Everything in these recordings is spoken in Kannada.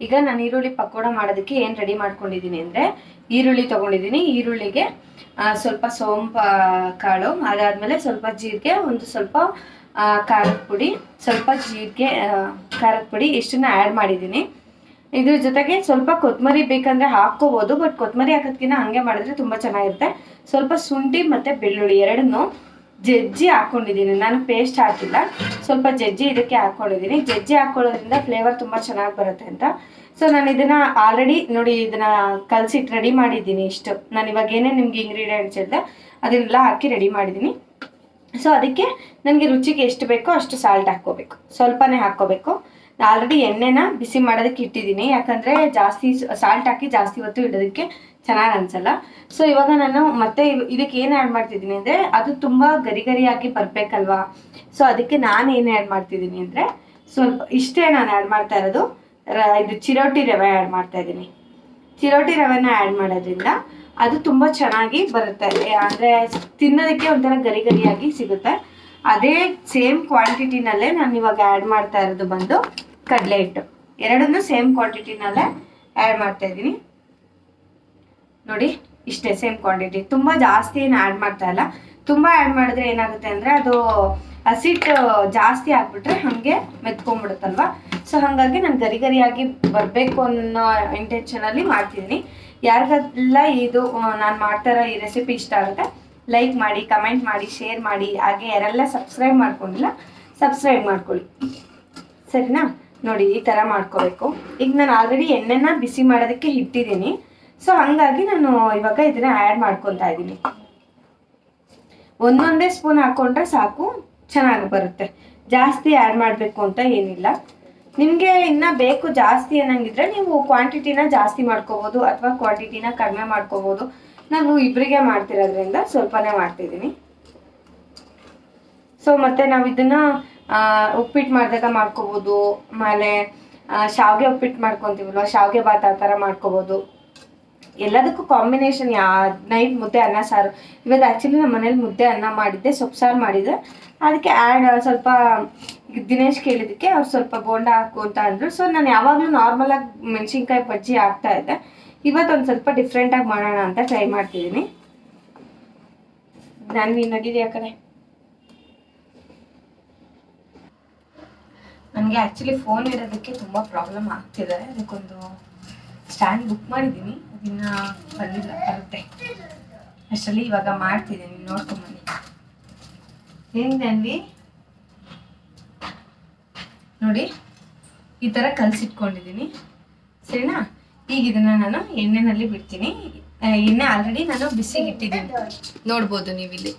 ಈಗ ನಾನು ಈರುಳ್ಳಿ ಪಕೋಡ ಮಾಡೋದಕ್ಕೆ ಏನು ರೆಡಿ ಮಾಡ್ಕೊಂಡಿದ್ದೀನಿ ಅಂದರೆ ಈರುಳ್ಳಿ ತೊಗೊಂಡಿದ್ದೀನಿ. ಈರುಳ್ಳಿಗೆ ಸ್ವಲ್ಪ ಸೋಂಪು ಕಾಳು, ಅದಾದಮೇಲೆ ಸ್ವಲ್ಪ ಜೀರಿಗೆ, ಒಂದು ಸ್ವಲ್ಪ ಖಾರದ ಪುಡಿ, ಸ್ವಲ್ಪ ಜೀರಿಗೆ ಖಾರದ ಪುಡಿ ಇಷ್ಟನ್ನ ಆ್ಯಡ್ ಮಾಡಿದ್ದೀನಿ. ಇದ್ರ ಜೊತೆಗೆ ಸ್ವಲ್ಪ ಕೊತ್ತಂಬರಿ ಬೇಕಂದರೆ ಹಾಕ್ಕೋಬೋದು, ಬಟ್ ಕೊತ್ತಂಬರಿ ಹಾಕೋದ್ಕಿಂತ ಹಾಗೆ ಮಾಡಿದ್ರೆ ತುಂಬ ಚೆನ್ನಾಗಿರುತ್ತೆ. ಸ್ವಲ್ಪ ಶುಂಠಿ ಮತ್ತು ಬೆಳ್ಳುಳ್ಳಿ ಎರಡನ್ನೂ ಜಜ್ಜಿ ಹಾಕ್ಕೊಂಡಿದ್ದೀನಿ. ನಾನು ಪೇಸ್ಟ್ ಹಾಕಿಲ್ಲ, ಸ್ವಲ್ಪ ಜಜ್ಜಿ ಇದಕ್ಕೆ ಹಾಕ್ಕೊಂಡಿದ್ದೀನಿ. ಜಜ್ಜಿ ಹಾಕ್ಕೊಳ್ಳೋದ್ರಿಂದ ಫ್ಲೇವರ್ ತುಂಬ ಚೆನ್ನಾಗಿ ಬರುತ್ತೆ ಅಂತ. ಸೊ ನಾನು ಇದನ್ನು ಆಲ್ರೆಡಿ ನೋಡಿ ಇದನ್ನು ಕಲಸಿಟ್ಟು ರೆಡಿ ಮಾಡಿದ್ದೀನಿ. ಇಷ್ಟು ನಾನು ಇವಾಗ ಏನೇ ನಿಮ್ಗೆ ಇಂಗ್ರೀಡಿಯೆಂಟ್ಸ್ ಇದ್ದೆ ಅದನ್ನೆಲ್ಲ ಹಾಕಿ ರೆಡಿ ಮಾಡಿದ್ದೀನಿ. ಸೊ ಅದಕ್ಕೆ ನನಗೆ ರುಚಿಗೆ ಎಷ್ಟು ಬೇಕೋ ಅಷ್ಟು ಸಾಲ್ಟ್ ಹಾಕ್ಕೋಬೇಕು, ಸ್ವಲ್ಪನೇ ಹಾಕ್ಕೋಬೇಕು. ಆಲ್ರೆಡಿ ಎಣ್ಣೆನ ಬಿಸಿ ಮಾಡೋದಕ್ಕೆ ಇಟ್ಟಿದ್ದೀನಿ, ಯಾಕಂದರೆ ಜಾಸ್ತಿ ಸಾಲ್ಟ್ ಹಾಕಿ ಜಾಸ್ತಿ ಹೊತ್ತು ಇಡೋದಕ್ಕೆ ಚೆನ್ನಾಗಿ ಅನಿಸಲ್ಲ. ಸೊ ಇವಾಗ ನಾನು ಮತ್ತೆ ಇದಕ್ಕೆ ಏನು ಆ್ಯಡ್ ಮಾಡ್ತಿದ್ದೀನಿ ಅಂದರೆ ಅದು ತುಂಬ ಗರಿ ಗರಿಯಾಗಿ ಬರಬೇಕಲ್ವಾ. ಸೊ ಅದಕ್ಕೆ ನಾನು ಏನು ಆ್ಯಡ್ ಮಾಡ್ತಿದ್ದೀನಿ ಅಂದರೆ ಸ್ವಲ್ಪ ಇಷ್ಟೇ ನಾನು ಆ್ಯಡ್ ಮಾಡ್ತಾ ಇರೋದು. ಇದು ಚಿರೋಟಿ ರವೆ ಆ್ಯಡ್ ಮಾಡ್ತಾ ಇದ್ದೀನಿ. ಚಿರೋಟಿ ರವೆನ ಆ್ಯಡ್ ಮಾಡೋದ್ರಿಂದ ಅದು ತುಂಬ ಚೆನ್ನಾಗಿ ಬರುತ್ತೆ, ಅಂದರೆ ತಿನ್ನೋದಕ್ಕೆ ಒಂಥರ ಗರಿ ಗರಿಯಾಗಿ ಸಿಗುತ್ತೆ. ಅದೇ ಸೇಮ್ ಕ್ವಾಂಟಿಟಿನಲ್ಲೇ ನಾನು ಇವಾಗ ಆ್ಯಡ್ ಮಾಡ್ತಾ ಇರೋದು ಬಂದು ಕಡಲೆ ಹಿಟ್ಟು. ಎರಡನ್ನೂ ಸೇಮ್ ಕ್ವಾಂಟಿಟಿನಲ್ಲೇ ಆ್ಯಡ್ ಮಾಡ್ತಾ ಇದ್ದೀನಿ. ನೋಡಿ ಇಷ್ಟೇ ಸೇಮ್ ಕ್ವಾಂಟಿಟಿ, ತುಂಬ ಜಾಸ್ತಿ ಏನು ಆ್ಯಡ್ ಮಾಡ್ತಾ ಇಲ್ಲ. ತುಂಬ ಆ್ಯಡ್ ಮಾಡಿದ್ರೆ ಏನಾಗುತ್ತೆ ಅಂದರೆ ಅದು ಹಸಿಟ್ ಜಾಸ್ತಿ ಹಾಕ್ಬಿಟ್ರೆ ಹಾಗೆ ಮೆತ್ಕೊಂಡ್ಬಿಡುತ್ತಲ್ವ. ಸೊ ಹಾಗಾಗಿ ನಾನು ಗರಿ ಗರಿಯಾಗಿ ಬರಬೇಕು ಅನ್ನೋ ಇಂಟೆನ್ಷನಲ್ಲಿ ಮಾಡ್ತಿದ್ದೀನಿ. ಯಾರಿಗೆಲ್ಲ ಇದು ನಾನು ಮಾಡ್ತಾ ಇರೋ ಈ ರೆಸಿಪಿ ಇಷ್ಟ ಆಗುತ್ತೆ ಲೈಕ್ ಮಾಡಿ, ಕಮೆಂಟ್ ಮಾಡಿ, ಶೇರ್ ಮಾಡಿ. ಹಾಗೆ ಯಾರೆಲ್ಲ ಸಬ್ಸ್ಕ್ರೈಬ್ ಮಾಡ್ಕೊಂಡಿಲ್ಲ ಸಬ್ಸ್ಕ್ರೈಬ್ ಮಾಡ್ಕೊಳ್ಳಿ, ಸರಿನಾ? ನೋಡಿ ಈ ಥರ ಮಾಡ್ಕೋಬೇಕು. ಈಗ ನಾನು ಆಲ್ರೆಡಿ ಎಣ್ಣೆನ ಬಿಸಿ ಮಾಡೋದಕ್ಕೆ ಇಟ್ಟಿದ್ದೀನಿ. ಸೊ ಹಾಗಾಗಿ ನಾನು ಇವಾಗ ಇದನ್ನ ಆ್ಯಡ್ ಮಾಡ್ಕೊತಾ ಇದ್ದೀನಿ. ಒಂದೊಂದೇ ಸ್ಪೂನ್ ಹಾಕ್ಕೊಂಡ್ರೆ ಸಾಕು, ಚೆನ್ನಾಗಿ ಬರುತ್ತೆ. ಜಾಸ್ತಿ ಆ್ಯಡ್ ಮಾಡಬೇಕು ಅಂತ ಏನಿಲ್ಲ. ನಿಮಗೆ ಇನ್ನೂ ಬೇಕು ಜಾಸ್ತಿ ಅನ್ನಂಗಿದ್ರೆ ನೀವು ಕ್ವಾಂಟಿಟಿನ ಜಾಸ್ತಿ ಮಾಡ್ಕೋಬೋದು ಅಥವಾ ಕ್ವಾಂಟಿಟಿನ ಕಡಿಮೆ ಮಾಡ್ಕೋಬೋದು. ನಾನು ಇಬ್ಬರಿಗೆ ಮಾಡ್ತಿರೋದ್ರಿಂದ ಸ್ವಲ್ಪನೇ ಮಾಡ್ತಿದ್ದೀನಿ. ಸೊ ಮತ್ತು ನಾವು ಇದನ್ನು ಉಪ್ಪಿಟ್ಟು ಮಾಡಿದಾಗ ಮಾಡ್ಕೋಬೋದು, ಆಮೇಲೆ ಶಾವಿಗೆ ಉಪ್ಪಿಟ್ಟು ಮಾಡ್ಕೊತೀವಲ್ವ, ಶಾವಿಗೆ ಬಾತ್ ಆ ಥರ ಮಾಡ್ಕೋಬೋದು. ಎಲ್ಲದಕ್ಕೂ ಕಾಂಬಿನೇಷನ್ ನೈಟ್ ಮುದ್ದೆ ಅನ್ನ ಸಾರು. ಇವತ್ತು ಆ್ಯಕ್ಚುಲಿ ನಮ್ಮ ಮನೇಲಿ ಮುದ್ದೆ ಅನ್ನ ಮಾಡಿದ್ದೆ, ಸೊಪ್ಪು ಸಾರು ಮಾಡಿದ್ದೆ. ಅದಕ್ಕೆ ಸ್ವಲ್ಪ ದಿನೇಶ್ ಕೇಳಿದ್ದಕ್ಕೆ ಅವ್ರು ಸ್ವಲ್ಪ ಬೋಂಡ ಹಾಕು ಅಂತ ಅಂದರು. ಸೊ ನಾನು ಯಾವಾಗಲೂ ನಾರ್ಮಲಾಗಿ ಮೆಣಸಿನ್ಕಾಯಿ ಬಜ್ಜಿ ಹಾಕ್ತಾ ಇದ್ದೆ. ಇವತ್ತೊಂದು ಸ್ವಲ್ಪ ಡಿಫ್ರೆಂಟಾಗಿ ಮಾಡೋಣ ಅಂತ ಟ್ರೈ ಮಾಡ್ತಿದ್ದೀನಿ. ನೀನು ನಡೀರಿ ಆ ಕಡೆ. ನನಗೆ ಆ್ಯಕ್ಚುಲಿ ಫೋನ್ ಇರೋದಕ್ಕೆ ತುಂಬ ಪ್ರಾಬ್ಲಮ್ ಆಗ್ತಿದೆ. ಅದಕ್ಕೊಂದು ಸ್ಟ್ಯಾಂಡ್ ಬುಕ್ ಮಾಡಿದ್ದೀನಿ, ಅದನ್ನು ಬಂದಿಲ್ಲ, ಬರುತ್ತೆ ಅಷ್ಟರಲ್ಲಿ. ಇವಾಗ ಮಾಡ್ತಿದ್ದೀನಿ, ನೋಡ್ಕೊಂಬನ್ನಿ. ಹೆಂಗನ್ವಿ ನೋಡಿ ಈ ಥರ ಕಲಸಿಟ್ಕೊಂಡಿದ್ದೀನಿ, ಸರಿನಾ? ಈಗ ಇದನ್ನು ನಾನು ಎಣ್ಣೆನಲ್ಲಿ ಬಿಡ್ತೀನಿ. ಎಣ್ಣೆ ಆಲ್ರೆಡಿ ನಾನು ಬಿಸಿಗೆ ಇಟ್ಟಿದ್ದೀನಿ, ನೋಡ್ಬೋದು ನೀವಿಲ್ಲಿ.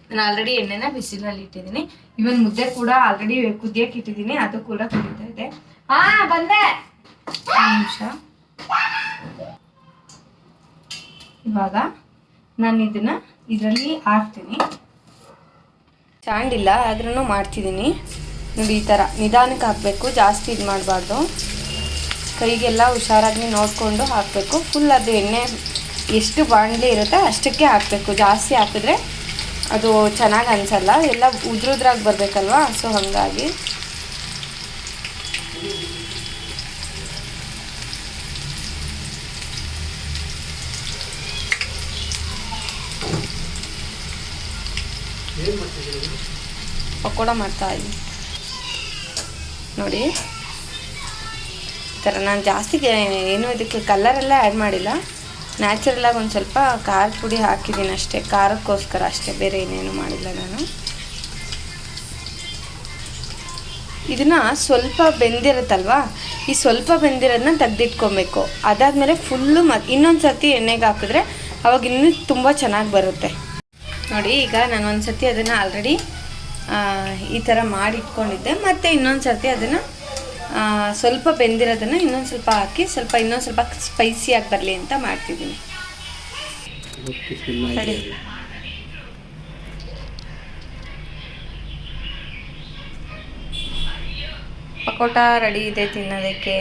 ನಾನು ಆಲ್ರೆಡಿ ಎಣ್ಣೆನ ಬಿಸಿಲಲ್ಲಿ ಇಟ್ಟಿದ್ದೀನಿ. ಇವನ್ ಮುದ್ದೆ ಕೂಡ ಆಲ್ರೆಡಿ ಕುದಿಯಕ್ಕೆ ಇಟ್ಟಿದ್ದೀನಿ, ಅದು ಕೂಡ ಕುದೀತಾ ಇದೆ. ಬಂದೆ ನಿಮಿಷ. ಇವಾಗ ನಾನು ಇದನ್ನ ಇದರಲ್ಲಿ ಹಾಕ್ತೀನಿ. ಸ್ಟ್ಯಾಂಡ್ ಇಲ್ಲ ಆದ್ರೂ ಮಾಡ್ತಿದ್ದೀನಿ. ನೋಡಿ ಈ ಥರ ನಿಧಾನಕ್ಕೆ ಹಾಕಬೇಕು, ಜಾಸ್ತಿ ಇದು ಮಾಡಬಾರ್ದು. ಕೈಗೆಲ್ಲ ಹುಷಾರಾಗಿ ನೋಡಿಕೊಂಡು ಹಾಕಬೇಕು. ಫುಲ್ ಅದು ಎಣ್ಣೆ ಎಷ್ಟು ಬಾಣಲೆ ಇರುತ್ತೆ ಅಷ್ಟಕ್ಕೆ ಹಾಕಬೇಕು. ಜಾಸ್ತಿ ಹಾಕಿದ್ರೆ ಅದು ಚೆನ್ನಾಗಿ ಅನಿಸಲ್ಲ, ಎಲ್ಲ ಉದ್ರುದ್ರಾಗಿ ಬರಬೇಕಲ್ವಾ. ಸೊ ಹಾಗಾಗಿ ಪಕೋಡ ಮಾಡ್ತಾ ಇದ್ದೀನಿ ನೋಡಿ. ಈ ಥರ ನಾನು ಜಾಸ್ತಿ ಏನು ಇದಕ್ಕೆ ಕಲರೆಲ್ಲ ಆ್ಯಡ್ ಮಾಡಿಲ್ಲ, ನ್ಯಾಚುರಲಾಗಿ ಒಂದು ಸ್ವಲ್ಪ ಖಾರದ ಪುಡಿ ಹಾಕಿದ್ದೀನಿ ಅಷ್ಟೇ, ಖಾರಕ್ಕೋಸ್ಕರ ಅಷ್ಟೇ, ಬೇರೆ ಏನೇನು ಮಾಡಿಲ್ಲ ನಾನು. ಇದನ್ನು ಸ್ವಲ್ಪ ಬೆಂದಿರುತ್ತಲ್ವ, ಈ ಸ್ವಲ್ಪ ಬೆಂದಿರೋದನ್ನ ತೆಗೆದಿಟ್ಕೊಬೇಕು. ಅದಾದಮೇಲೆ ಫುಲ್ಲು ಇನ್ನೊಂದು ಸರ್ತಿ ಎಣ್ಣೆಗೆ ಹಾಕಿದ್ರೆ ಅವಾಗ ಇನ್ನೂ ತುಂಬ ಚೆನ್ನಾಗಿ ಬರುತ್ತೆ ನೋಡಿ. ಈಗ ನಾನು ಒಂದು ಸರ್ತಿ ಅದನ್ನು ಆಲ್ರೆಡಿ ಈ ಥರ ಮಾಡಿ ಇಟ್ಕೊಂಡಿದ್ದೆ. ಮತ್ತು ಇನ್ನೊಂದು ಸರ್ತಿ ಅದನ್ನು ಸ್ವಲ್ಪ ಬೆಂದಿರೋದನ್ನು ಇನ್ನೊಂದು ಸ್ವಲ್ಪ ಹಾಕಿ ಇನ್ನೊಂದು ಸ್ವಲ್ಪ ಸ್ಪೈಸಿಯಾಗಿ ಬರಲಿ ಅಂತ ಮಾಡ್ತಿದ್ದೀನಿ. ಸರಿ, ಪಕೋಟ ರೆಡಿ ಇದೆ ತಿನ್ನೋದಕ್ಕೆ.